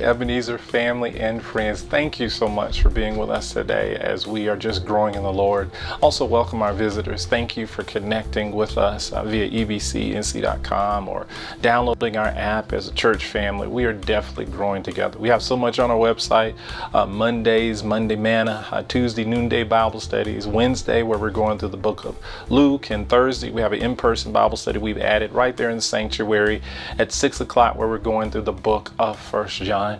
Ebenezer family and friends, thank you so much for being with us today as we are just growing in the Lord. Also, welcome our visitors. Thank you for connecting with us via ebcnc.com or downloading our app as a church family. We are definitely growing together. We have so much on our website. Mondays, Monday Manna, Tuesday Noonday Bible Studies, Wednesday where we're going through the book of Luke, and Thursday we have an in-person Bible study we've added right there in the sanctuary at 6 o'clock where we're going through the book of First John.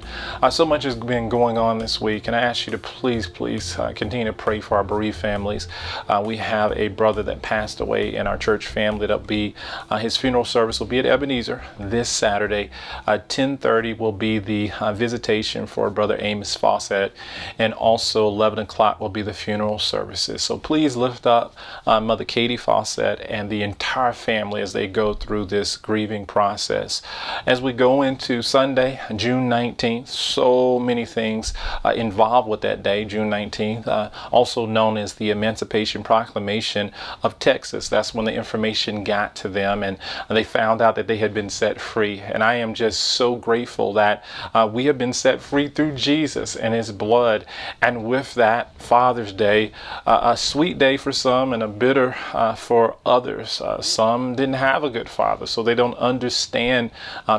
So much has been going on this week, and I ask you to please continue to pray for our bereaved families. We have a brother that passed away in our church family. That'll be his funeral service will be at Ebenezer this Saturday. 10:30 will be the visitation for Brother Amos Fawcett, and also 11 o'clock will be the funeral services. So please lift up Mother Katie Fawcett and the entire family as they go through this grieving process. As we go into Sunday, June 19th, so many things involved with that day, June 19th, also known as the Emancipation Proclamation of Texas. That's when the information got to them and they found out that they had been set free. And I am just so grateful that we have been set free through Jesus and his blood. And with that, Father's Day, a sweet day for some and a bitter for others. Some didn't have a good father, so they don't understand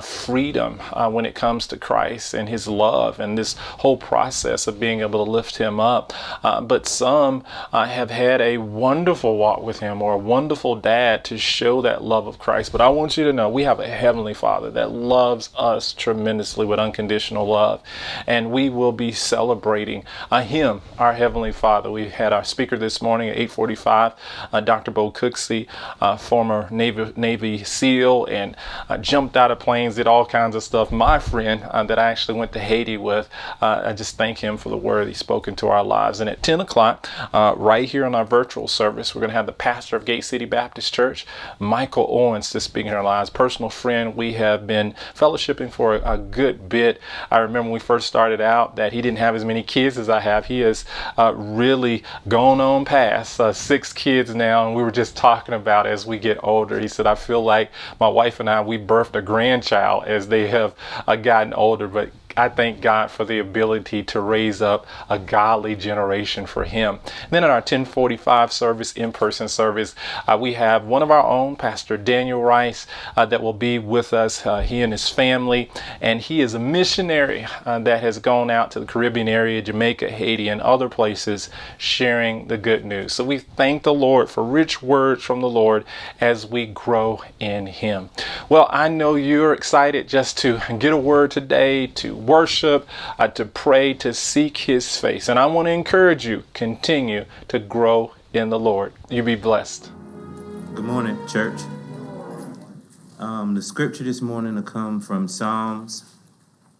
freedom when it comes to Christ and his love and this whole process of being able to lift him up. But some have had a wonderful walk with him or a wonderful dad to show that love of Christ. But I want you to know we have a heavenly Father that loves us tremendously with unconditional love. And we will be celebrating him, our heavenly Father. We had our speaker this morning at 8:45, Dr. Bo Cooksey, former Navy SEAL, and jumped out of planes, did all kinds of stuff. My friend that I actually went to Haiti with, I just thank him for the word he spoke into our lives. And at 10 o'clock, right here on our virtual service, we're going to have the pastor of Gate City Baptist Church, Michael Owens, to speak in our lives. Personal friend, we have been fellowshipping for a good bit. I remember when we first started out that he didn't have as many kids as I have. He has really gone on past 6 kids now, and we were just talking about as we get older. He said, I feel like my wife and I, we birthed a grandchild as they have gotten older, but I thank God for the ability to raise up a godly generation for him. And then in our 10:45 service, in-person service, we have one of our own, Pastor Daniel Rice, that will be with us, he and his family. And he is a missionary that has gone out to the Caribbean area, Jamaica, Haiti, and other places sharing the good news. So we thank the Lord for rich words from the Lord as we grow in him. Well, I know you're excited just to get a word today, to worship, to pray, to seek his face. And I want to encourage you, continue to grow in the Lord. You be blessed. Good morning, church. The scripture this morning will come from Psalms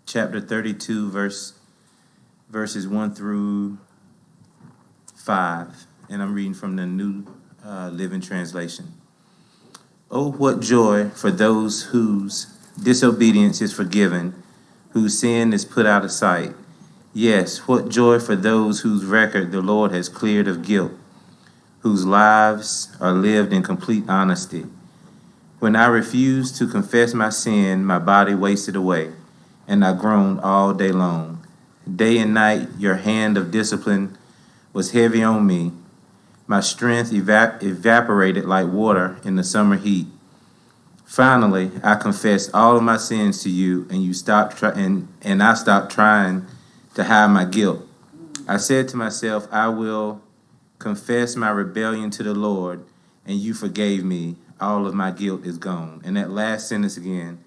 chapter 32, verses 1 through 5. And I'm reading from the New Living Translation. Oh, what joy for those whose disobedience is forgiven, whose sin is put out of sight. Yes, what joy for those whose record the Lord has cleared of guilt, whose lives are lived in complete honesty. When I refused to confess my sin, my body wasted away, and I groaned all day long. Day and night, your hand of discipline was heavy on me. My strength evaporated like water in the summer heat. Finally, I confessed all of my sins to you, and you stopped and I stopped trying to hide my guilt. I said to myself, I will confess my rebellion to the Lord, and you forgave me. All of my guilt is gone. And that last sentence again,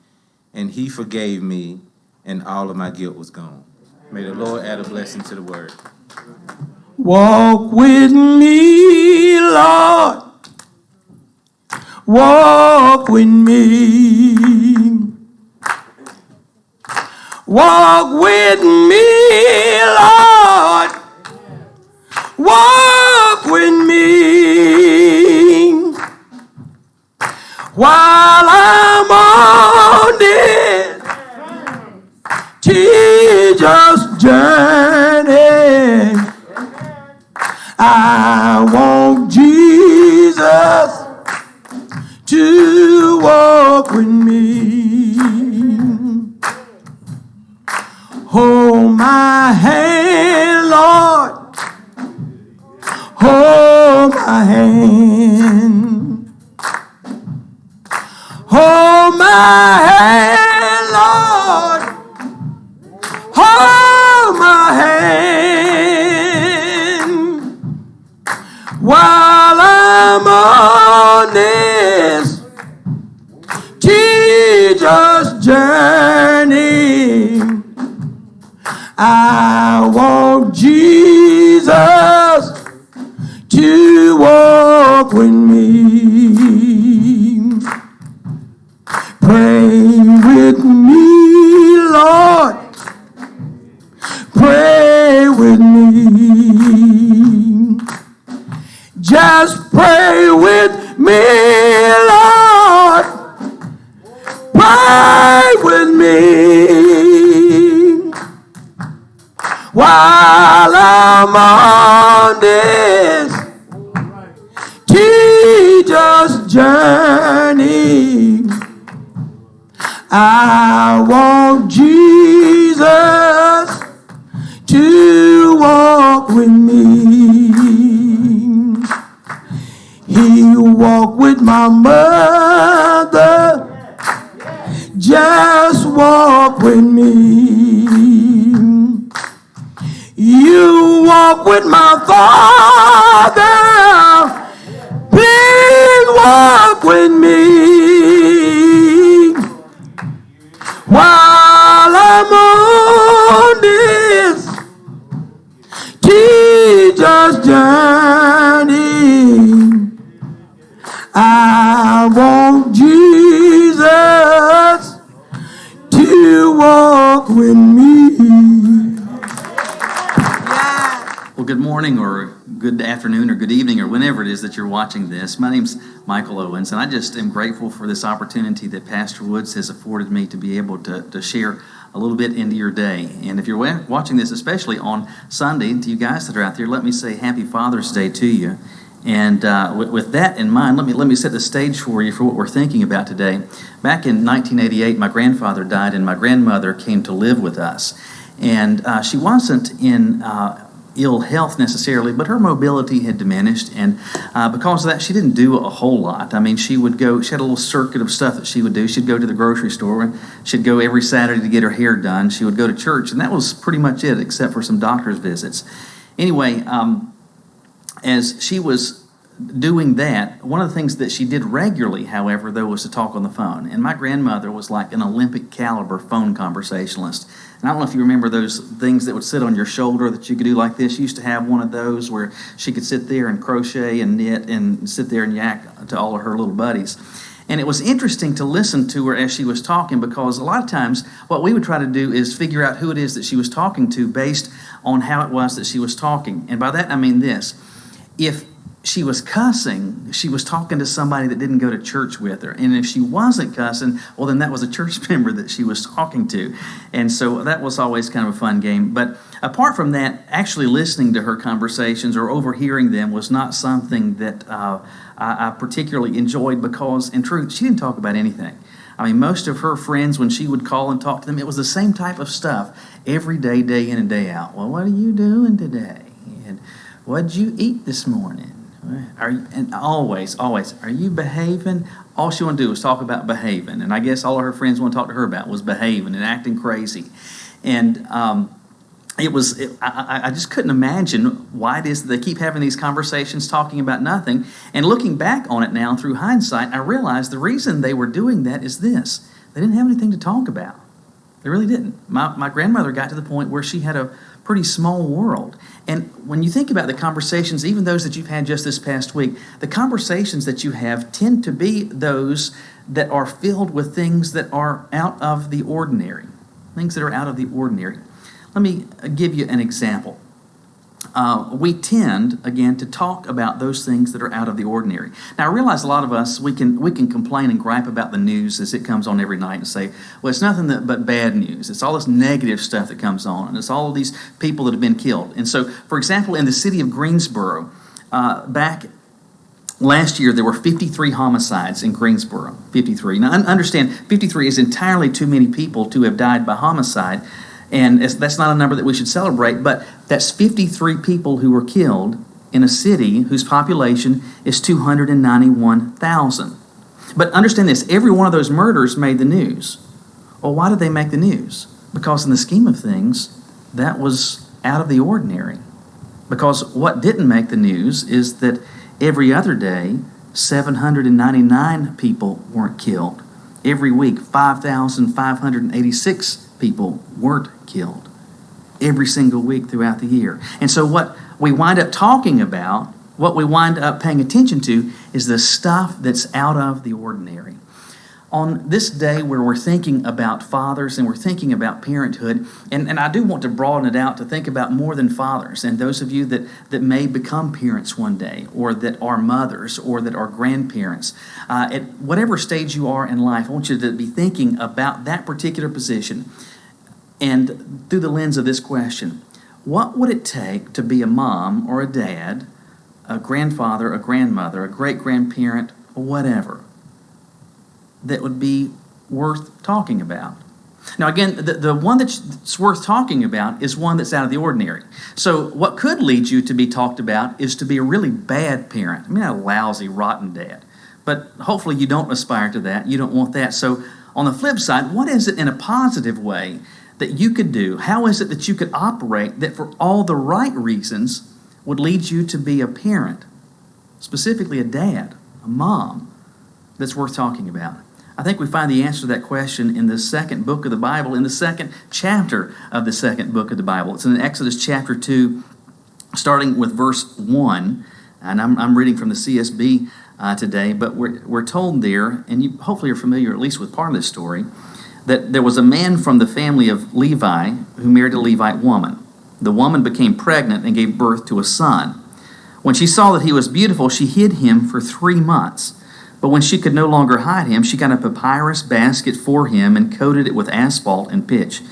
and he forgave me, and all of my guilt was gone. May the Lord add a blessing to the word. Walk with me, Lord. Walk with me. Walk with me, Lord. Walk with me. While I'm on this tedious journey, I want Jesus to walk with me. Hold my hand, Lord. Hold my hand. Hold my hand, Lord. Hold my hand while I'm on this Jesus journey. I want Jesus to walk with me. Pray with me, Lord. Pray with me. Just pray with me, Lord. Pray with me while I'm on this Jesus journey. I want Jesus to walk with me. He walked with my mother. Just walk with me. You walk with my father. Please walk with me while I'm on this Jesus journey. I want Jesus to walk with me. Well, good morning or good afternoon or good evening or whenever it is that you're watching this. My name's Michael Owens, and I just am grateful for this opportunity that Pastor Woods has afforded me to be able to share a little bit into your day. And if you're watching this, especially on Sunday, to you guys that are out there, let me say Happy Father's Day to you. And with that in mind, let me set the stage for you for what we're thinking about today. Back in 1988, my grandfather died, and my grandmother came to live with us. And she wasn't in ill health necessarily, but her mobility had diminished, and because of that, she didn't do a whole lot. I mean, she had a little circuit of stuff that she would do. She'd go to the grocery store, and she'd go every Saturday to get her hair done. She would go to church, and that was pretty much it, except for some doctor's visits. Anyway, as she was doing that, one of the things that she did regularly, however, though, was to talk on the phone. And my grandmother was like an Olympic caliber phone conversationalist. And I don't know if you remember those things that would sit on your shoulder that you could do like this. She used to have one of those where she could sit there and crochet and knit and sit there and yak to all of her little buddies. And it was interesting to listen to her as she was talking, because a lot of times what we would try to do is figure out who it is that she was talking to based on how it was that she was talking. And by that I mean this: if she was cussing, she was talking to somebody that didn't go to church with her. And if she wasn't cussing, well, then that was a church member that she was talking to. And so that was always kind of a fun game. But apart from that, actually listening to her conversations or overhearing them was not something that I particularly enjoyed, because, in truth, she didn't talk about anything. I mean, most of her friends, when she would call and talk to them, it was the same type of stuff every day, day in and day out. Well, what are you doing today? And what'd you eat this morning? And always, are you behaving? All she wanted to do was talk about behaving. And I guess all of her friends want to talk to her about was behaving and acting crazy. And I just couldn't imagine why it is that they keep having these conversations talking about nothing. And looking back on it now through hindsight, I realized the reason they were doing that is this: they didn't have anything to talk about. They really didn't. My grandmother got to the point where she had a pretty small world. And when you think about the conversations, even those that you've had just this past week, the conversations that you have tend to be those that are filled with things that are out of the ordinary. Things that are out of the ordinary. Let me give you an example. We tend, again, to talk about those things that are out of the ordinary. Now, I realize a lot of us, we can complain and gripe about the news as it comes on every night and say, well, it's nothing but bad news. It's all this negative stuff that comes on, and it's all of these people that have been killed. And so, for example, in the city of Greensboro, back last year, there were 53 homicides in Greensboro. 53. Now, understand, 53 is entirely too many people to have died by homicide. And that's not a number that we should celebrate, but that's 53 people who were killed in a city whose population is 291,000. But understand this, every one of those murders made the news. Well, why did they make the news? Because in the scheme of things, that was out of the ordinary. Because what didn't make the news is that every other day, 799 people weren't killed. Every week, 5,586 people weren't killed. Every single week throughout the year. And so what we wind up talking about, what we wind up paying attention to, is the stuff that's out of the ordinary. On this day where we're thinking about fathers and we're thinking about parenthood, and I do want to broaden it out to think about more than fathers, and those of you that may become parents one day, or that are mothers, or that are grandparents, at whatever stage you are in life, I want you to be thinking about that particular position, and through the lens of this question: what would it take to be a mom or a dad, a grandfather, a grandmother, a great-grandparent, whatever, that would be worth talking about? Now, again, the one that's worth talking about is one that's out of the ordinary. So what could lead you to be talked about is to be a really bad parent. I mean, a lousy, rotten dad. But hopefully you don't aspire to that. You don't want that. So on the flip side, what is it in a positive way that you could do? How is it that you could operate that for all the right reasons would lead you to be a parent, specifically a dad, a mom, that's worth talking about? I think we find the answer to that question in the second book of the Bible, in the second chapter of the second book of the Bible. It's in Exodus chapter 2, starting with verse 1. And I'm reading from the CSB today, but we're told there, and you hopefully are familiar at least with part of this story, that there was a man from the family of Levi who married a Levite woman. The woman became pregnant and gave birth to a son. When she saw that he was beautiful, she hid him for 3 months. But when she could no longer hide him, she got a papyrus basket for him and coated it with asphalt and pitch.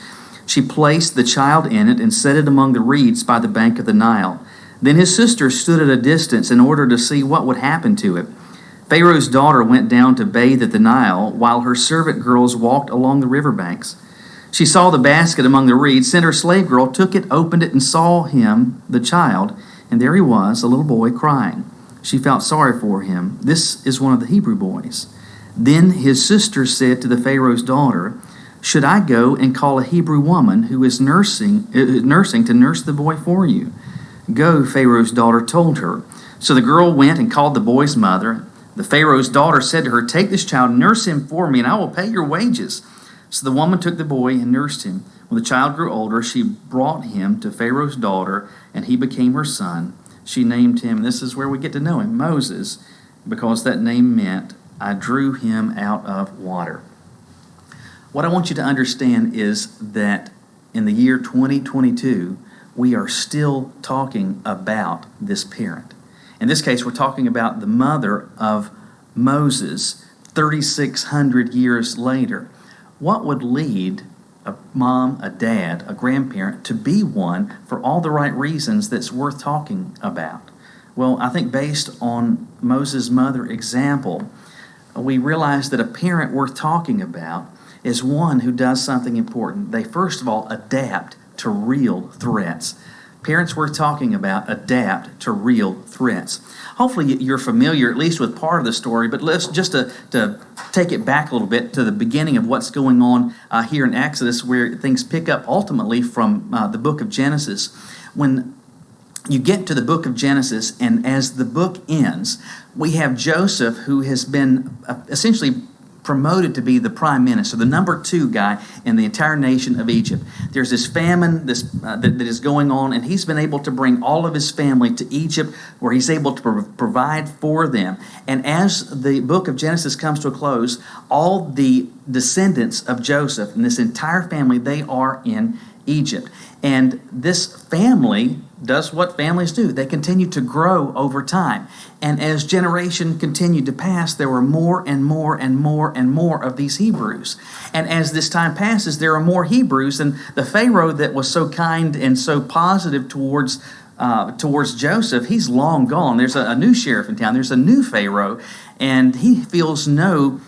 She placed the child in it and set it among the reeds by the bank of the Nile. Then his sister stood at a distance in order to see what would happen to it. Pharaoh's daughter went down to bathe at the Nile, while her servant girls walked along the riverbanks. She saw the basket among the reeds, sent her slave girl, took it, opened it, and saw him, the child, and there he was, a little boy, crying. She felt sorry for him. This is one of the Hebrew boys. Then his sister said to the Pharaoh's daughter, "Should I go and call a Hebrew woman who is nursing to nurse the boy for you?" "Go," Pharaoh's daughter told her. So the girl went and called the boy's mother. The Pharaoh's daughter said to her, "Take this child, nurse him for me, and I will pay your wages." So the woman took the boy and nursed him. When the child grew older, she brought him to Pharaoh's daughter, and he became her son. She named him, this is where we get to know him, Moses, because that name meant, "I drew him out of water." What I want you to understand is that in the year 2022, we are still talking about this parent. In this case, we're talking about the mother of Moses 3,600 years later. What would lead a mom, a dad, a grandparent to be one for all the right reasons that's worth talking about? Well, I think based on Moses' mother example, we realize that a parent worth talking about is one who does something important. They first of all adapt to real threats. Parents worth talking about adapt to real threats. Hopefully you're familiar at least with part of the story, but let's just to take it back a little bit to the beginning of what's going on here in Exodus, where things pick up ultimately from the book of Genesis. When you get to the book of Genesis, and as the book ends, we have Joseph, who has been essentially promoted to be the prime minister, the number 2 guy in the entire nation of Egypt. There's this famine that is going on, and he's been able to bring all of his family to Egypt, where he's able to provide for them. And as the book of Genesis comes to a close, all the descendants of Joseph and this entire family, they are in Egypt. And this family does what families do. They continue to grow over time. And as generation continued to pass, there were more and more and more and more of these Hebrews. And as this time passes, there are more Hebrews. And the Pharaoh that was so kind and so positive towards Joseph, he's long gone. There's a new sheriff in town. There's a new Pharaoh. And he feels no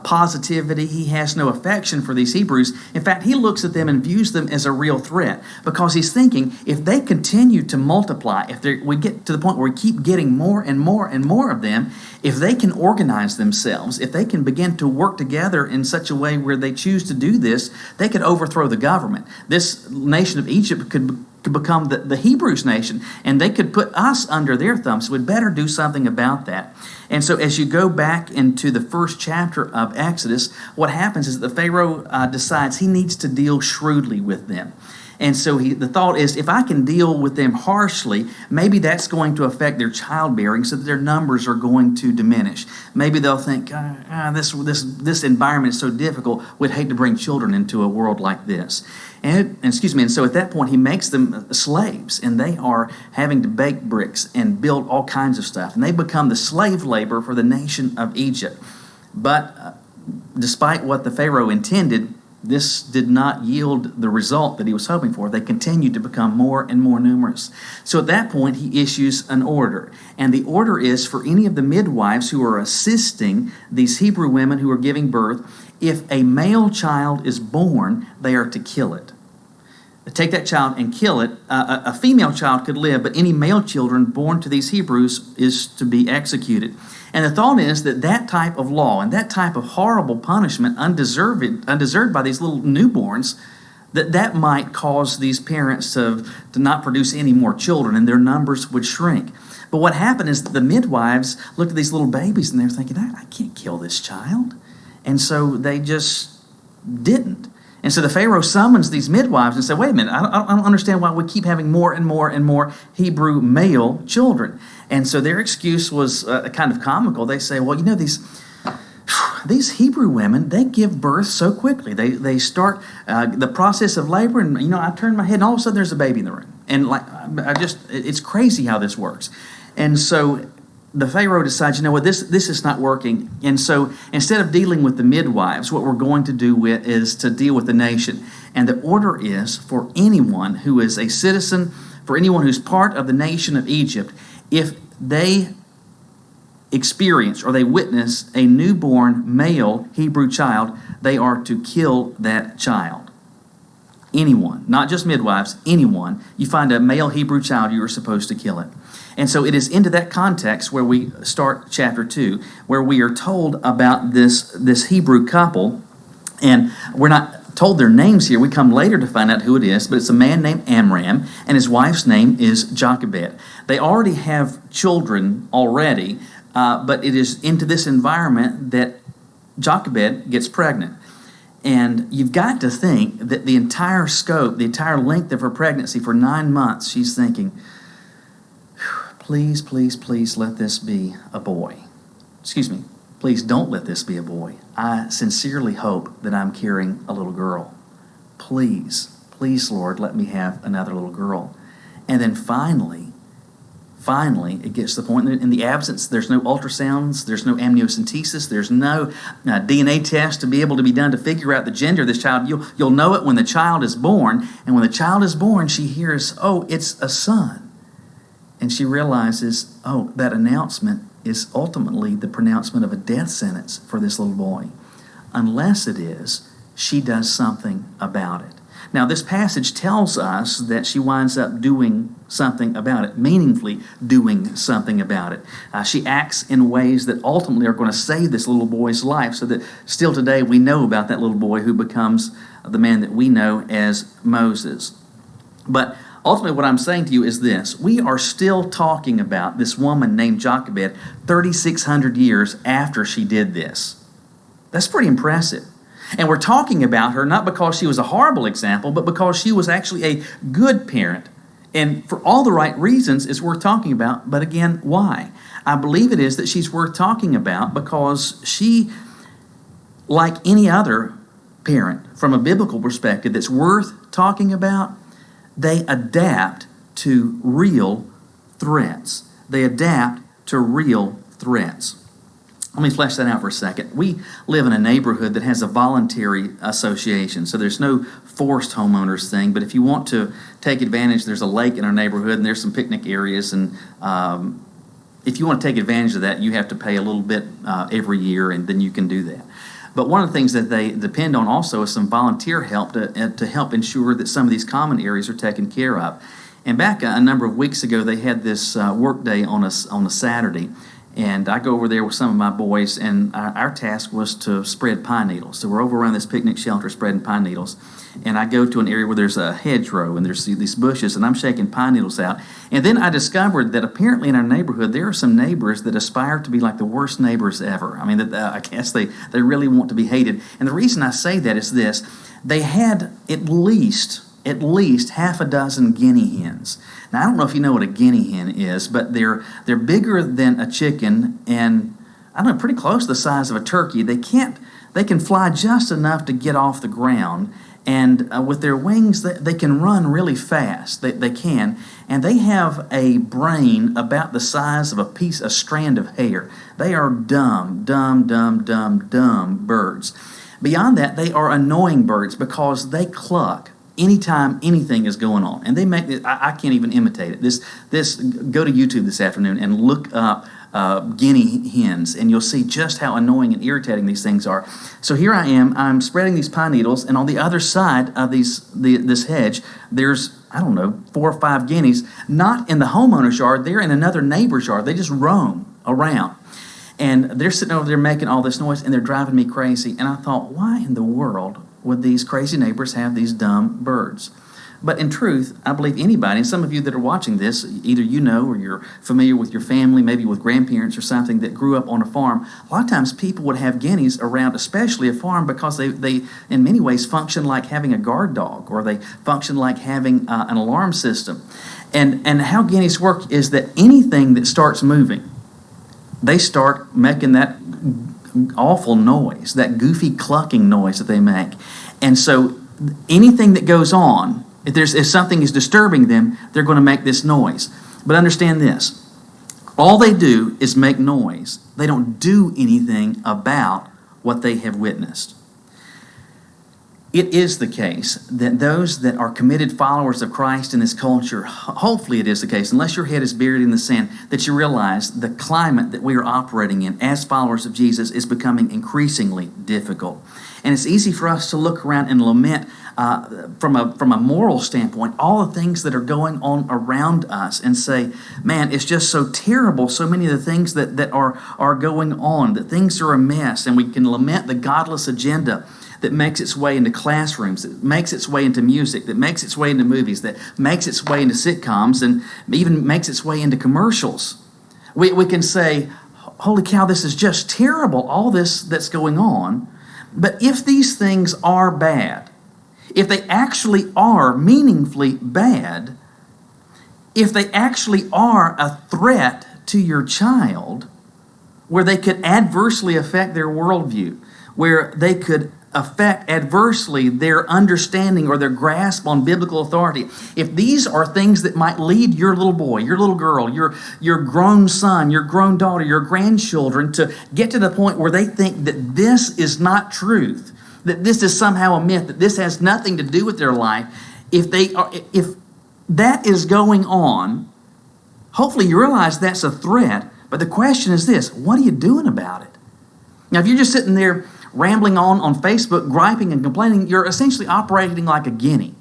positivity. He has no affection for these Hebrews. In fact, he looks at them and views them as a real threat because he's thinking if they continue to multiply, we get to the point where we keep getting more and more and more of them, if they can organize themselves, if they can begin to work together in such a way where they choose to do this, they could overthrow the government. This nation of Egypt could become the Hebrews nation, and they could put us under their thumb, so we'd better do something about that. And so as you go back into the first chapter of Exodus, what happens is the Pharaoh decides he needs to deal shrewdly with them. And so the thought is, if I can deal with them harshly, maybe that's going to affect their childbearing so that their numbers are going to diminish. Maybe they'll think, this environment is so difficult, we'd hate to bring children into a world like this. And so at that point, he makes them slaves, and they are having to bake bricks and build all kinds of stuff. And they become the slave labor for the nation of Egypt. But despite what the Pharaoh intended, this did not yield the result that he was hoping for. They continued to become more and more numerous. So at that point, he issues an order. And the order is for any of the midwives who are assisting these Hebrew women who are giving birth, if a male child is born, they are to kill it. Take that child and kill it. A female child could live, but any male children born to these Hebrews is to be executed. And the thought is that type of law and that type of horrible punishment, undeserved by these little newborns, that might cause these parents to not produce any more children, and their numbers would shrink. But what happened is the midwives looked at these little babies, and they're thinking, I can't kill this child. And so they just didn't. And so the Pharaoh summons these midwives and said, wait a minute, I don't understand why we keep having more and more and more Hebrew male children. And so their excuse was kind of comical. They say, well, these Hebrew women, they give birth so quickly. They start the process of labor, and I turn my head, and all of a sudden there's a baby in the room. And it's crazy how this works. And so the Pharaoh decides, this is not working. And so instead of dealing with the midwives, what we're going to do is to deal with the nation. And the order is for anyone who is a citizen, for anyone who's part of the nation of Egypt, if they experience or they witness a newborn male Hebrew child, they are to kill that child. Anyone, not just midwives, anyone. You find a male Hebrew child, you are supposed to kill it. And so it is into that context where we start chapter 2, where we are told about this Hebrew couple, and we're not told their names here. We come later to find out who it is, but it's a man named Amram, and his wife's name is Jochebed. They already have children already, but it is into this environment that Jochebed gets pregnant. And you've got to think that the entire scope, the entire length of her pregnancy for 9 months, she's thinking, please, please, please let this be a boy. Excuse me, please don't let this be a boy. I sincerely hope that I'm carrying a little girl. Please, please, Lord, let me have another little girl. And then finally, it gets to the point in the absence, there's no ultrasounds, there's no amniocentesis, there's no DNA test to be able to be done to figure out the gender of this child. You'll know it when the child is born, and when the child is born, she hears, oh, it's a son. And she realizes, oh, that announcement is ultimately the pronouncement of a death sentence for this little boy. Unless it is, she does something about it. Now, this passage tells us that she winds up doing something about it, meaningfully doing something about it. She acts in ways that ultimately are going to save this little boy's life, so that still today we know about that little boy who becomes the man that we know as Moses. But ultimately what I'm saying to you is this: we are still talking about this woman named Jochebed 3,600 years after she did this. That's pretty impressive. And we're talking about her not because she was a horrible example, but because she was actually a good parent. And for all the right reasons, it's worth talking about. But again, why? I believe it is that she's worth talking about because she, like any other parent from a biblical perspective that's worth talking about, they adapt to real threats. They adapt to real threats. Let me flesh that out for a second. We live in a neighborhood that has a voluntary association, so there's no forced homeowners thing, but if you want to take advantage, there's a lake in our neighborhood, and there's some picnic areas, and If you want to take advantage of that, you have to pay a little bit every year, and then you can do that. But one of the things that they depend on also is some volunteer help to help ensure that some of these common areas are taken care of. And back a number of weeks ago, they had this work day on a Saturday, and I go over there with some of my boys, and our task was to spread pine needles. So we're over around this picnic shelter spreading pine needles, and I go to an area where there's a hedgerow, and there's these bushes, and I'm shaking pine needles out. And then I discovered that apparently in our neighborhood, there are some neighbors that aspire to be like the worst neighbors ever. I mean, I guess they really want to be hated. And the reason I say that is this: they had at least half a dozen guinea hens. Now, I don't know if you know what a guinea hen is, but they're bigger than a chicken, and I don't know, pretty close to the size of a turkey. They can fly just enough to get off the ground, and with their wings, they can run really fast. They can, and they have a brain about the size of a strand of hair. They are dumb birds. Beyond that, they are annoying birds because they cluck anytime anything is going on, and they make it. I can't even imitate it. Go to YouTube this afternoon and look up guinea hens, and you'll see just how annoying and irritating these things are. So here I am. I'm spreading these pine needles, and on the other side of this hedge, there's, I don't know, 4 or 5 guineas. Not in the homeowner's yard. They're in another neighbor's yard. They just roam around. And they're sitting over there making all this noise, and they're driving me crazy. And I thought, why in the world would these crazy neighbors have these dumb birds? But in truth, I believe anybody, and some of you that are watching this, either you know or you're familiar with your family, maybe with grandparents or something that grew up on a farm, a lot of times people would have guineas around, especially a farm, because they in many ways function like having a guard dog, or they function like having an alarm system. And how guineas work is that anything that starts moving, they start making that awful noise, that goofy clucking noise that they make. And so anything that goes on, if something is disturbing them, they're going to make this noise. But understand this: all they do is make noise. They don't do anything about what they have witnessed. It is the case that those that are committed followers of Christ in this culture, hopefully it is the case, unless your head is buried in the sand, that you realize the climate that we are operating in as followers of Jesus is becoming increasingly difficult. And it's easy for us to look around and lament from a moral standpoint all the things that are going on around us and say, man, it's just so terrible, so many of the things that are going on, that things are a mess, and we can lament the godless agenda that makes its way into classrooms, that makes its way into music, that makes its way into movies, that makes its way into sitcoms, and even makes its way into commercials. We can say, holy cow, this is just terrible, all this that's going on. But if these things are bad, if they actually are meaningfully bad, if they actually are a threat to your child, where they could adversely affect their worldview, where they could affect adversely their understanding or their grasp on biblical authority, if these are things that might lead your little boy, your little girl, your grown son, your grown daughter, your grandchildren to get to the point where they think that this is not truth, that this is somehow a myth, that this has nothing to do with their life, if that is going on, hopefully you realize that's a threat. But the question is this: what are you doing about it? Now, if you're just sitting there rambling on Facebook, griping and complaining, you're essentially operating like a guinea.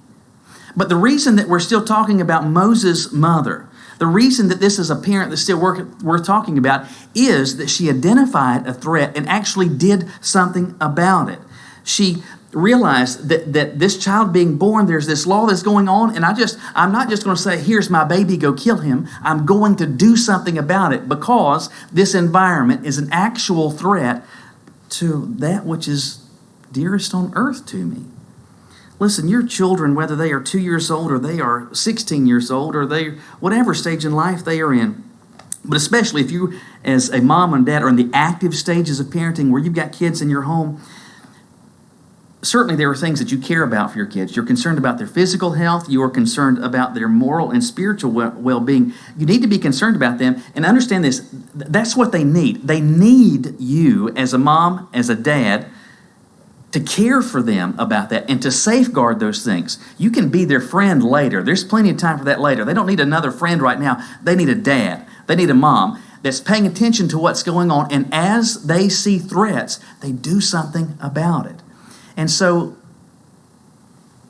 But the reason that we're still talking about Moses' mother, the reason that this is a parent that's still worth talking about, is that she identified a threat and actually did something about it. She realized that this child being born, there's this law that's going on, and I'm not just going to say, here's my baby, go kill him. I'm going to do something about it, because this environment is an actual threat to that which is dearest on earth to me. Listen, your children, whether they are 2 years old or they are 16 years old or they whatever stage in life they are in, but especially if you as a mom and dad are in the active stages of parenting where you've got kids in your home, certainly there are things that you care about for your kids. You're concerned about their physical health. You are concerned about their moral and spiritual well-being. You need to be concerned about them and understand this. That's what they need. They need you as a mom, as a dad, to care for them about that and to safeguard those things. You can be their friend later. There's plenty of time for that later. They don't need another friend right now. They need a dad. They need a mom. that's paying attention to what's going on, and as they see threats, they do something about it. And so,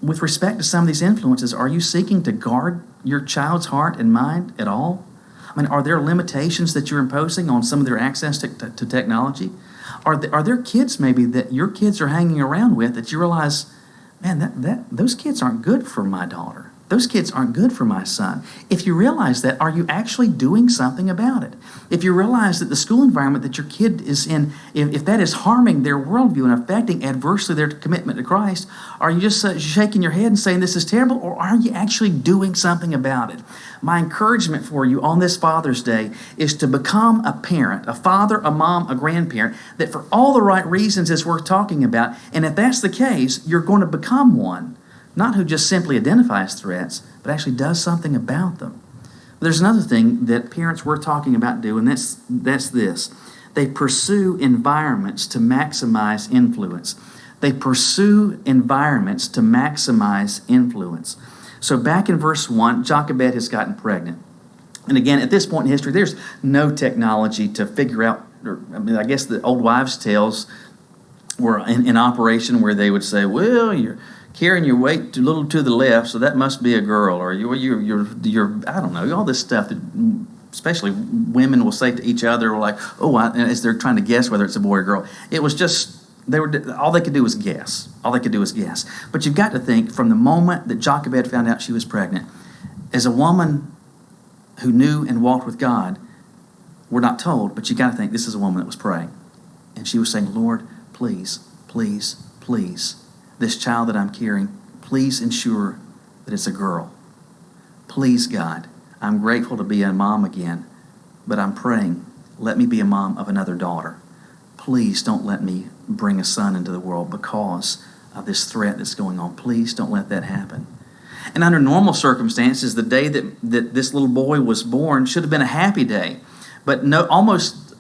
with respect to some of these influences, are you seeking to guard your child's heart and mind at all? I mean, are there limitations that you're imposing on some of their access to technology? Are there kids maybe that your kids are hanging around with that you realize, man, those kids aren't good for my daughter. Those kids aren't good for my son. If you realize that, are you actually doing something about it? If you realize that the school environment that your kid is in, if that is harming their worldview and affecting adversely their commitment to Christ, are you just shaking your head and saying this is terrible, or are you actually doing something about it? My encouragement for you on this Father's Day is to become a parent, a father, a mom, a grandparent, that for all the right reasons is worth talking about. And if that's the case, you're going to become one. Not who just simply identifies threats, but actually does something about them. There's another thing that parents were talking about doing, that's this. They pursue environments to maximize influence. They pursue environments to maximize influence. So back in verse 1, Jochebed has gotten pregnant. And again, at this point in history, there's no technology to figure out, I guess the old wives' tales were in operation where they would say, well, you're carrying your weight a little to the left, so that must be a girl, or you're I don't know, all this stuff that especially women will say to each other, like, as they're trying to guess whether it's a boy or girl. It was just, all they could do was guess. All they could do was guess. But you've got to think, from the moment that Jochebed found out she was pregnant, as a woman who knew and walked with God, we're not told, but you got to think this is a woman that was praying. And she was saying, Lord, please, please, please, this child that I'm carrying, please ensure that it's a girl. Please, God, I'm grateful to be a mom again, but I'm praying, let me be a mom of another daughter. Please don't let me bring a son into the world because of this threat that's going on. Please don't let that happen. And under normal circumstances, the day that this little boy was born should have been a happy day. But no, almost,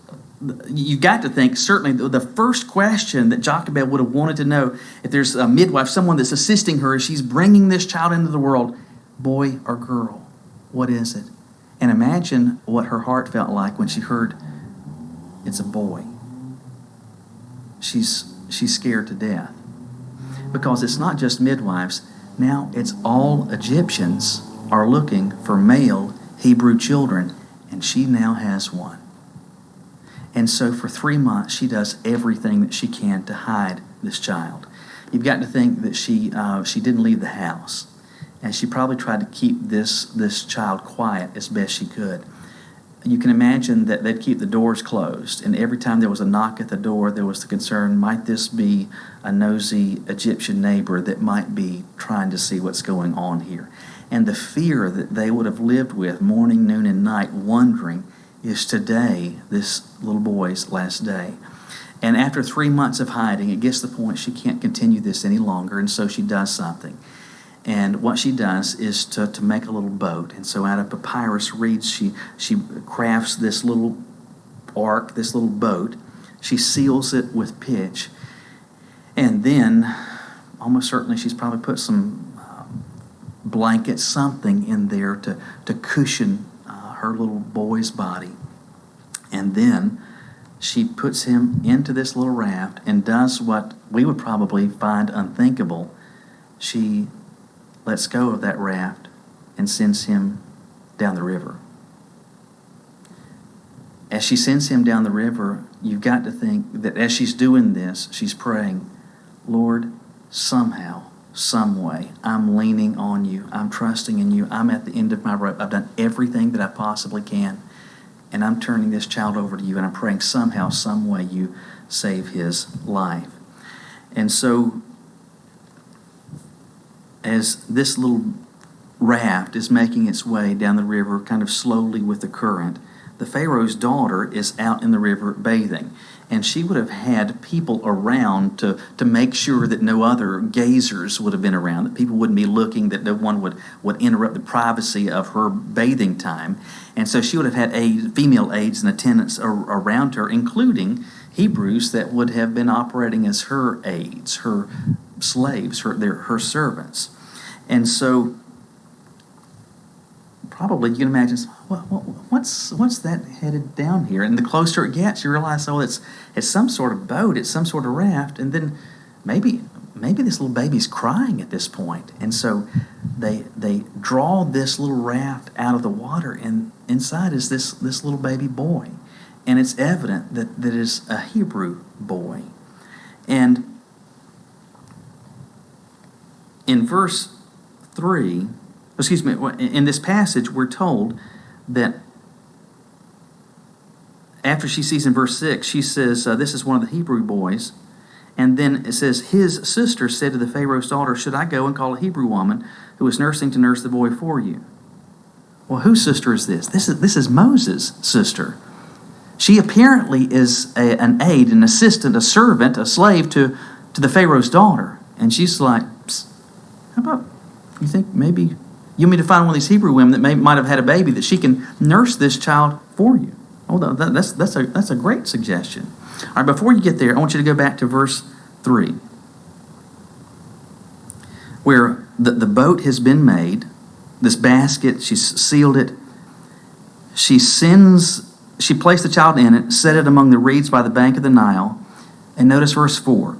you got to think, certainly the first question that Jochebed would have wanted to know, if there's a midwife, someone that's assisting her as she's bringing this child into the world, boy or girl, what is it? And imagine what her heart felt like when she heard it's a boy. She's scared to death. Because it's not just midwives, now it's all Egyptians are looking for male Hebrew children, and she now has one. And so for 3 months, she does everything that she can to hide this child. You've got to think that she didn't leave the house. And she probably tried to keep this child quiet as best she could. You can imagine that they'd keep the doors closed. And every time there was a knock at the door, there was the concern, might this be a nosy Egyptian neighbor that might be trying to see what's going on here? And the fear that they would have lived with morning, noon, and night, wondering, is today this little boy's last day? And after 3 months of hiding, it gets to the point she can't continue this any longer, and so she does something. And what she does is to make a little boat. And so out of papyrus reeds, she crafts this little ark, this little boat. She seals it with pitch. And then, almost certainly, she's probably put some blankets, something in there to cushion her little boy's body. And then she puts him into this little raft and does what we would probably find unthinkable. She lets go of that raft and sends him down the river. As she sends him down the river, you've got to think that as she's doing this, she's praying, Lord, somehow, some way, I'm leaning on you. I'm trusting in you. I'm at the end of my rope. I've done everything that I possibly can, and I'm turning this child over to you, and I'm praying somehow, some way you save his life. And so, as this little raft is making its way down the river kind of slowly with the current, the Pharaoh's daughter is out in the river bathing. And she would have had people around to make sure that no other gazers would have been around, that people wouldn't be looking, that no one would interrupt the privacy of her bathing time. And so she would have had female aides and attendants around her, including Hebrews that would have been operating as her aides, her slaves, her servants. And so probably, you can imagine, what's that headed down here? And the closer it gets, you realize, oh, it's some sort of boat, it's some sort of raft, and then maybe this little baby's crying at this point. And so they draw this little raft out of the water, and inside is this little baby boy. And it's evident that it is a Hebrew boy. And in verse 3, in this passage, we're told that after she sees in verse 6, she says, this is one of the Hebrew boys. And then it says, his sister said to the Pharaoh's daughter, should I go and call a Hebrew woman who is nursing to nurse the boy for you? Well, whose sister is this? This is Moses' sister. She apparently is an aide, an assistant, a servant, a slave to the Pharaoh's daughter. And she's like, how about, you think maybe you want me to find one of these Hebrew women that might have had a baby that she can nurse this child for you? Oh, that's a great suggestion. All right, before you get there, I want you to go back to verse 3, where the boat has been made, this basket, she's sealed it. She placed the child in it, set it among the reeds by the bank of the Nile. And notice verse 4.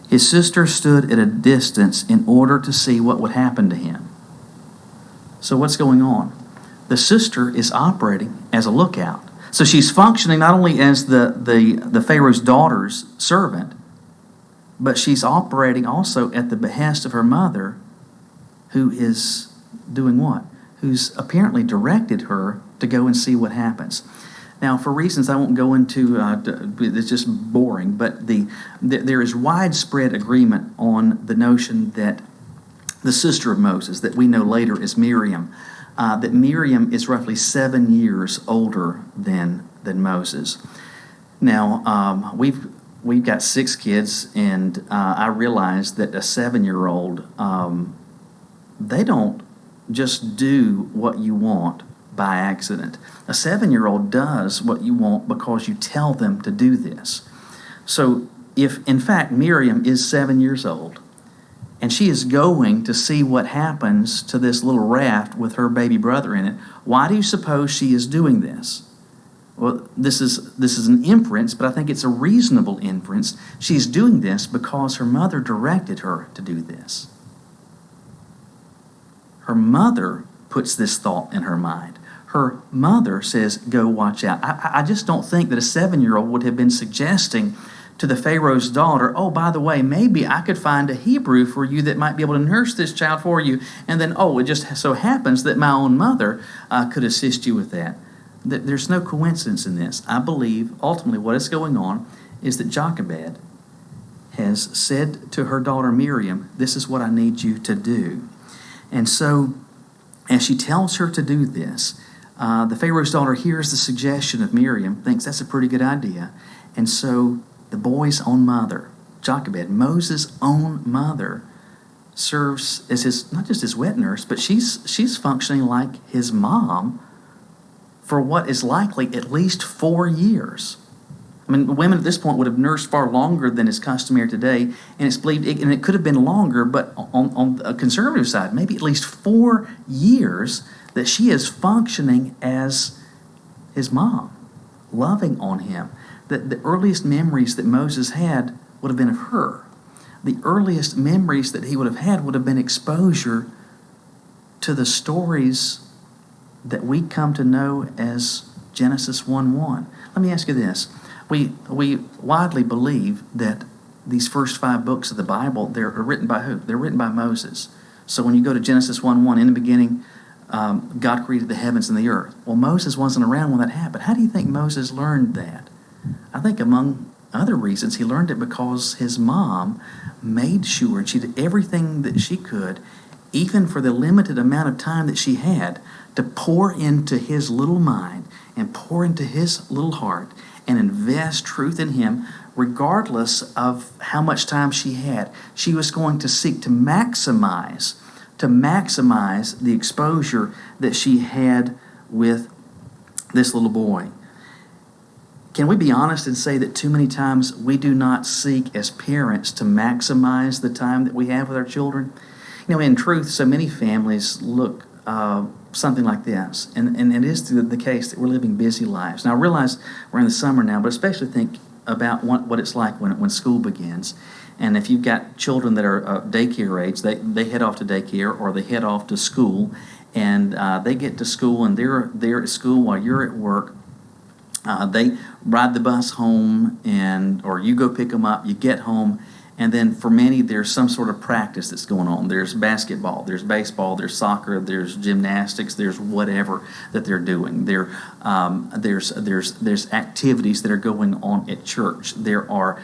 His sister stood at a distance in order to see what would happen to him. So what's going on? The sister is operating as a lookout. So she's functioning not only as the Pharaoh's daughter's servant, but she's operating also at the behest of her mother, who is doing what? Who's apparently directed her to go and see what happens. Now, for reasons I won't go into, it's just boring, but there is widespread agreement on the notion that the sister of Moses, that we know later as Miriam, that Miriam is roughly 7 years older than Moses. Now, we've got 6 kids, and I realize that a 7-year-old, they don't just do what you want by accident. A 7-year-old does what you want because you tell them to do this. So if, in fact, Miriam is 7 years old, and she is going to see what happens to this little raft with her baby brother in it, why do you suppose she is doing this? Well, this is an inference, but I think it's a reasonable inference. She's doing this because her mother directed her to do this. Her mother puts this thought in her mind. Her mother says, go watch out. I just don't think that a 7-year-old would have been suggesting to the Pharaoh's daughter, oh, by the way, maybe I could find a Hebrew for you that might be able to nurse this child for you. And then, oh, it just so happens that my own mother could assist you with that. There's no coincidence in this. I believe ultimately what is going on is that Jochebed has said to her daughter Miriam, this is what I need you to do. And so as she tells her to do this, the Pharaoh's daughter hears the suggestion of Miriam, thinks that's a pretty good idea. And so the boy's own mother, Jochebed, Moses' own mother, serves as his, not just his wet nurse, but she's functioning like his mom for what is likely at least 4 years. I mean, women at this point would have nursed far longer than is customary today, and it's believed, and it could have been longer, but on a conservative side, maybe at least 4 years that she is functioning as his mom, loving on him. The earliest memories that Moses had would have been of her. The earliest memories that he would have had would have been exposure to the stories that we come to know as Genesis 1:1. Let me ask you this. We widely believe that these first 5 books of the Bible, they're written by who? They're written by Moses. So when you go to Genesis 1:1, in the beginning, God created the heavens and the earth. Well, Moses wasn't around when that happened. How do you think Moses learned that? I think among other reasons, he learned it because his mom made sure, and she did everything that she could, even for the limited amount of time that she had, to pour into his little mind and pour into his little heart and invest truth in him, regardless of how much time she had. She was going to seek to maximize the exposure that she had with this little boy. Can we be honest and say that too many times we do not seek as parents to maximize the time that we have with our children? You know, in truth, so many families look something like this, and it is the case that we're living busy lives. Now, I realize we're in the summer now, but especially think about what it's like when school begins. And if you've got children that are daycare age, they head off to daycare or they head off to school, and they get to school and they're at school while you're at work. They ride the bus home, or you go pick them up, you get home, and then for many, there's some sort of practice that's going on. There's basketball, there's baseball, there's soccer, there's gymnastics, there's whatever that they're doing. There's activities that are going on at church. There are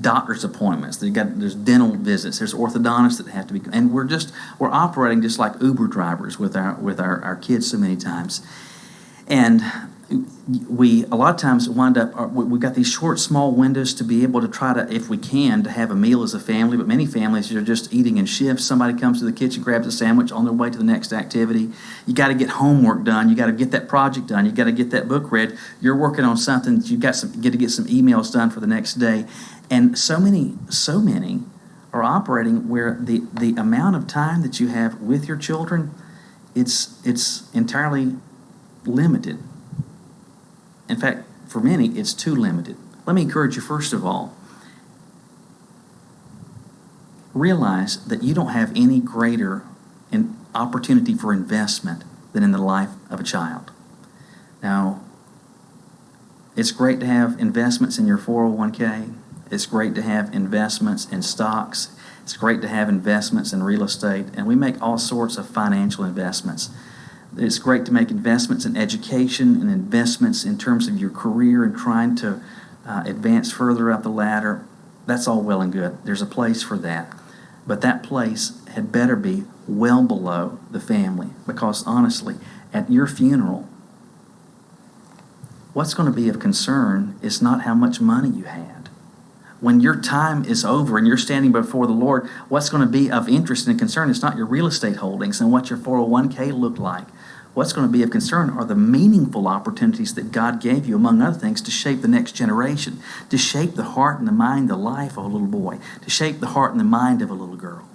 doctor's appointments. There's dental visits. There's orthodontists that have to be, and we're operating just like Uber drivers with our kids so many times, and we a lot of times wind up, we've got these short, small windows to be able to try to, if we can, to have a meal as a family, but many families are just eating in shifts. Somebody comes to the kitchen, grabs a sandwich on their way to the next activity. You got to get homework done. You got to get that project done. You got to get that book read. You're working on something that get to get some emails done for the next day. And so many are operating where the amount of time that you have with your children, it's entirely limited. In fact, for many, it's too limited. Let me encourage you, first of all, realize that you don't have any greater opportunity for investment than in the life of a child. Now, it's great to have investments in your 401k. It's great to have investments in stocks. It's great to have investments in real estate. And we make all sorts of financial investments. It's great to make investments in education and investments in terms of your career and trying to advance further up the ladder. That's all well and good. There's a place for that. But that place had better be well below the family, because honestly, at your funeral, what's going to be of concern is not how much money you had. When your time is over and you're standing before the Lord, what's going to be of interest and concern is not your real estate holdings and what your 401k looked like. What's going to be of concern are the meaningful opportunities that God gave you, among other things, to shape the next generation, to shape the heart and the mind, the life of a little boy, to shape the heart and the mind of a little girl.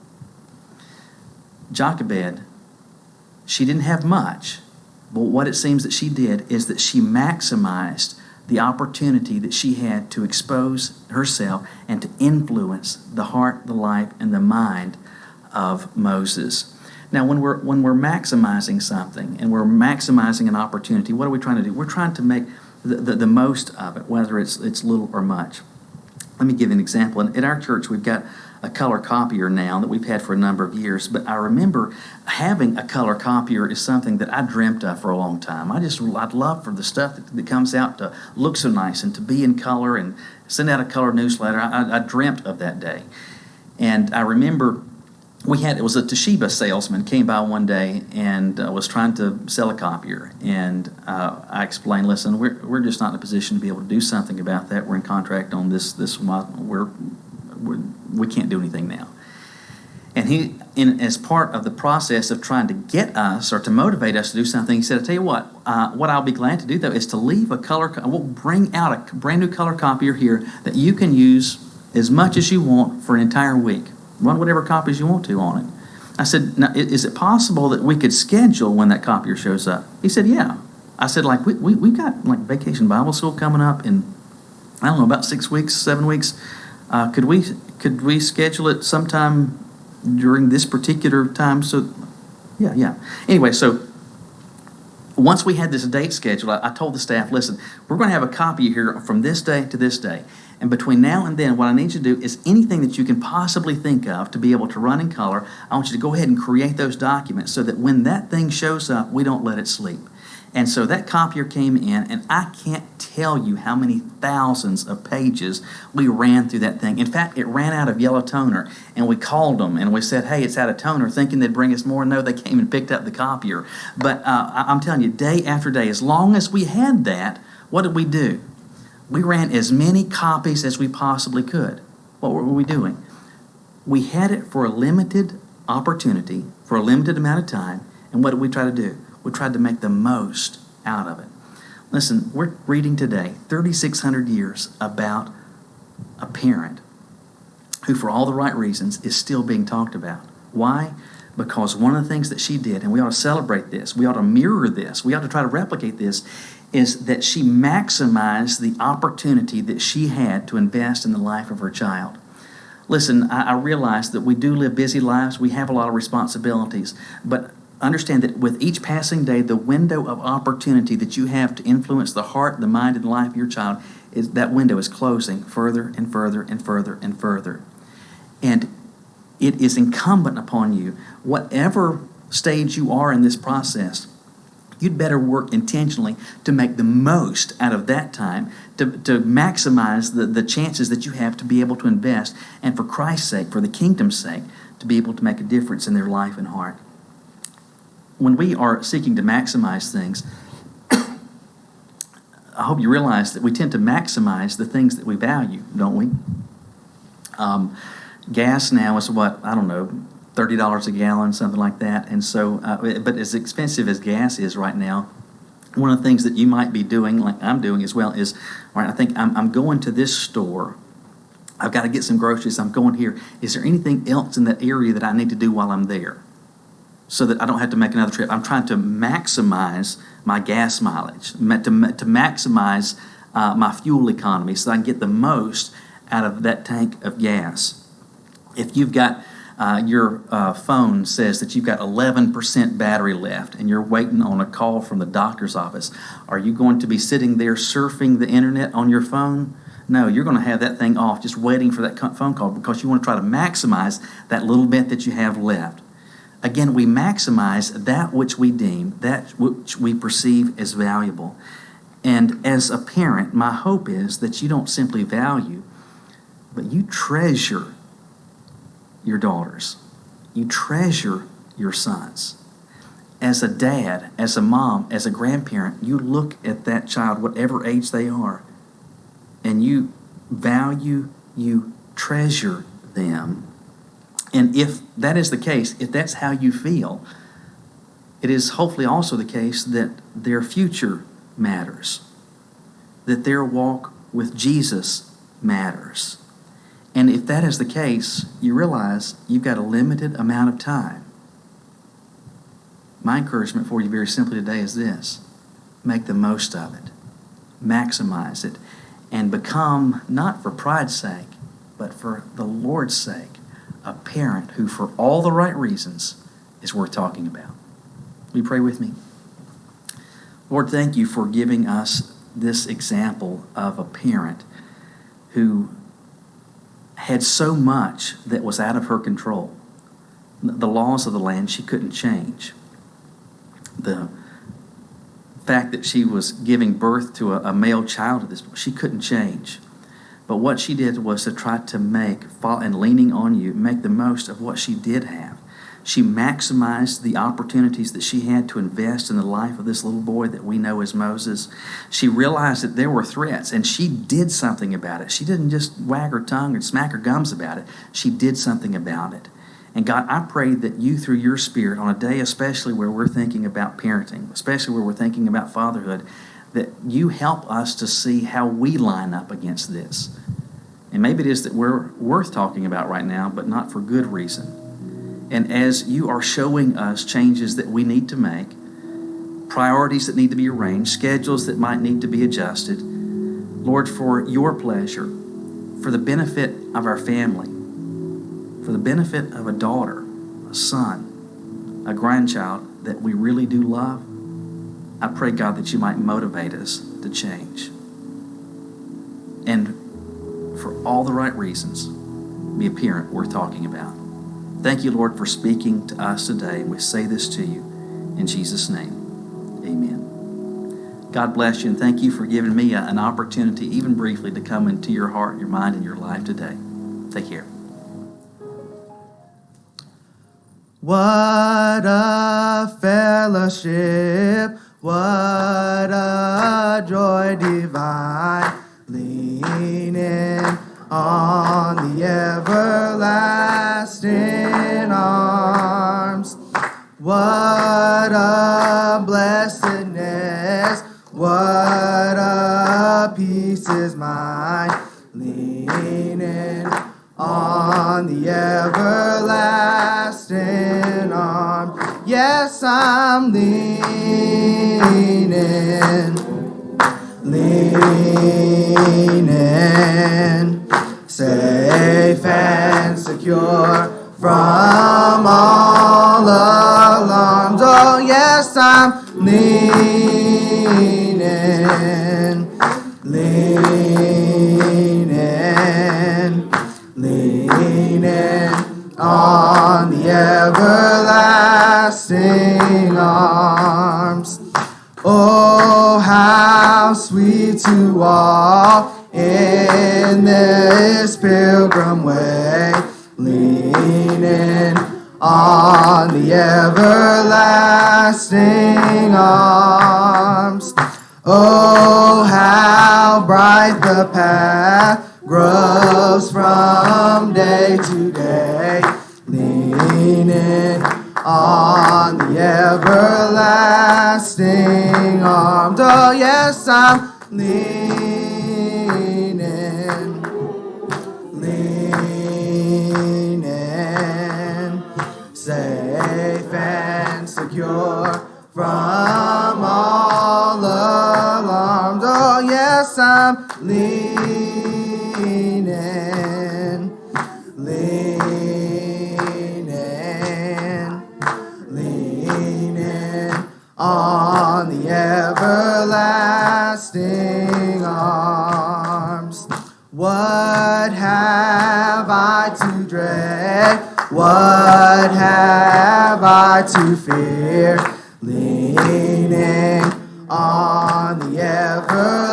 Jochebed, she didn't have much, but what it seems that she did is that she maximized the opportunity that she had to expose herself and to influence the heart, the life, and the mind of Moses. Now, when we're maximizing something and we're maximizing an opportunity, what are we trying to do? We're trying to make the most of it, whether it's little or much. Let me give you an example. At our church, we've got a color copier now that we've had for a number of years, but I remember having a color copier is something that I dreamt of for a long time. I'd love for the stuff that comes out to look so nice and to be in color and send out a color newsletter. I dreamt of that day. And I remember it was a Toshiba salesman came by one day and was trying to sell a copier. And I explained, listen, we're just not in a position to be able to do something about that. We're in contract on this we can't do anything now. And he, as part of the process of trying to get us or to motivate us to do something, he said, I tell you what I'll be glad to do though is to leave we'll bring out a brand new color copier here that you can use as much as you want for an entire week. Run whatever copies you want to on it. I said, now, is it possible that we could schedule when that copier shows up? He said, yeah. I said, like, we've got like Vacation Bible School coming up in, I don't know, about 6 weeks, 7 weeks. Could we schedule it sometime during this particular time? So, yeah. Anyway, so once we had this date scheduled, I told the staff, listen, we're going to have a copy here from this day to this day. And between now and then, what I need you to do is anything that you can possibly think of to be able to run in color, I want you to go ahead and create those documents so that when that thing shows up, we don't let it sleep. And so that copier came in, and I can't tell you how many thousands of pages we ran through that thing. In fact, it ran out of yellow toner, and we called them, and we said, hey, it's out of toner, thinking they'd bring us more. No, they came and picked up the copier. But I'm telling you, day after day, as long as we had that, what did we do? We ran as many copies as we possibly could. What were we doing? We had it for a limited opportunity, for a limited amount of time, and what did we try to do? We tried to make the most out of it. Listen, we're reading today 3,600 years about a parent who, for all the right reasons, is still being talked about. Why? because one of the things that she did, and we ought to celebrate this, we ought to mirror this, we ought to try to replicate this, is that she maximized the opportunity that she had to invest in the life of her child. Listen, I realize that we do live busy lives, we have a lot of responsibilities, but understand that with each passing day, the window of opportunity that you have to influence the heart, the mind, and the life of your child, that window is closing further and further and further and further. And it is incumbent upon you, whatever stage you are in this process, you'd better work intentionally to make the most out of that time, to maximize the chances that you have to be able to invest, and for Christ's sake, for the kingdom's sake, to be able to make a difference in their life and heart. When we are seeking to maximize things, I hope you realize that we tend to maximize the things that we value, don't we? Gas now is what, I don't know, $30 a gallon, something like that. And so, but as expensive as gas is right now, one of the things that you might be doing, like I'm doing as well, is, all right, I think I'm going to this store. I've got to get some groceries. I'm going here. Is there anything else in that area that I need to do while I'm there, so that I don't have to make another trip? I'm trying to maximize my gas mileage, to maximize my fuel economy, so that I can get the most out of that tank of gas. If you've got your phone says that you've got 11% battery left and you're waiting on a call from the doctor's office, are you going to be sitting there surfing the internet on your phone? No, you're going to have that thing off just waiting for that phone call, because you want to try to maximize that little bit that you have left. Again, we maximize that which we deem, that which we perceive as valuable. And as a parent, my hope is that you don't simply value, but you treasure your daughters. You treasure your sons. As a dad, as a mom, as a grandparent, you look at that child, whatever age they are, and you value, you treasure them. And if that is the case, if that's how you feel, it is hopefully also the case that their future matters, that their walk with Jesus matters. And if that is the case, you realize you've got a limited amount of time. My encouragement for you very simply today is this: make the most of it, maximize it, and become, not for pride's sake, but for the Lord's sake, a parent who, for all the right reasons, is worth talking about. Will you pray with me? Lord, thank you for giving us this example of a parent who had so much that was out of her control. The laws of the land she couldn't change. The fact that she was giving birth to a male child at this point, she couldn't change. But what she did was to try to and leaning on you, make the most of what she did have. She maximized the opportunities that she had to invest in the life of this little boy that we know as Moses. She realized that there were threats, and she did something about it. She didn't just wag her tongue and smack her gums about it. She did something about it. And God, I pray that you, through your Spirit, on a day especially where we're thinking about parenting, especially where we're thinking about fatherhood, that you help us to see how we line up against this. And maybe it is that we're worth talking about right now, but not for good reason. And as you are showing us changes that we need to make, priorities that need to be arranged, schedules that might need to be adjusted, Lord, for your pleasure, for the benefit of our family, for the benefit of a daughter, a son, a grandchild that we really do love, I pray, God, that you might motivate us to change. And for all the right reasons, be a parent worth talking about. Thank you, Lord, for speaking to us today. We say this to you in Jesus' name. Amen. God bless you, and thank you for giving me an opportunity, even briefly, to come into your heart, your mind, and your life today. Take care. What a fellowship, what a joy divine, leaning on the everlasting arms. What a blessedness, what a peace is mine, leaning on the everlasting arms. I'm leaning, safe and secure from all alarms. Oh yes, I'm leaning on the everlasting arms. Oh, how sweet to walk in this pilgrim way, leaning on the everlasting arms. Oh, how bright the path grows from day to day, leaning on the everlasting arms. Oh yes, I'm leaning, safe and secure from all alarms. Oh yes, I'm leaning on the everlasting arms. What have I to dread? What have I to fear? Leaning on the everlasting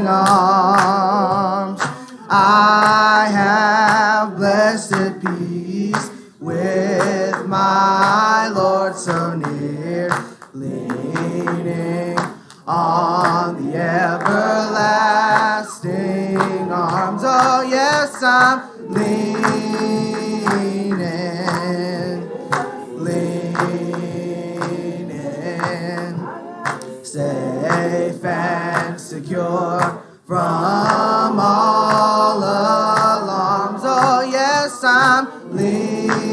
arms. I have blessed peace with my Lord so near, leaning on the everlasting arms. Oh yes, I'm leaning, safe and secure from all alarms. Oh yes, I'm leaning